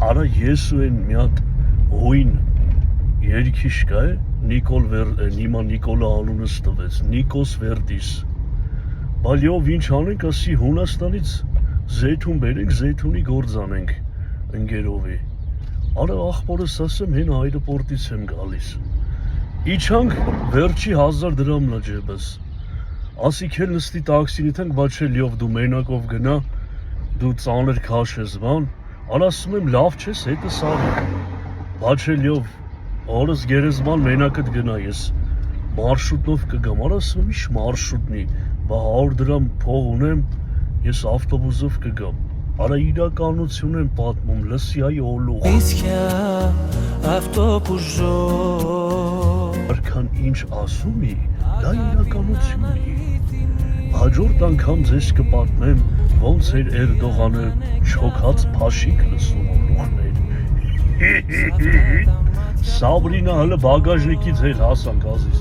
Արա ես ու են մի հատ հույն երգիչ կա է, հիմա Նիկոլա անունս տվեց, Նիկոս Վերդիս։ Բալյով ինչ անենք, ասի Հունաստանից զեյթուն բերենք, զեյթունի գործ անենք ընկերովի։ Արա ախպորս ասեմ, հեն այրապորտից եմ գալիս։ Իջանք վերջի 1000 դրամն ա ջեբս։ Ասիք էլ նստի տաքսին իթանք, բայց չելիով դու մենակով գնա, դու ծանր քաշ ես բան։ Արա ասում եմ լավ չես, հետս արի։ Բայց չելիով օրս գերեզման մենակդ գնա ես մարշրուտնով կգամ, արա ասում եմ իշ մարշրուտնի, բա 100 դրամ փող ունեմ, ես ավտոբուսով կգամ, արա իրականություն եմ պատմում, լսի այ օլուղ։ Արքան ինչ ասում է, դա իրականություն է։ Հաջորդ անգամ ձեզ կպատմեմ, ոնց էր Էրդողանը չոքած փաշիկ լսում օլուղներ։ Սաբրինա հələ բագաժնիկից հետ հասանք ազիս։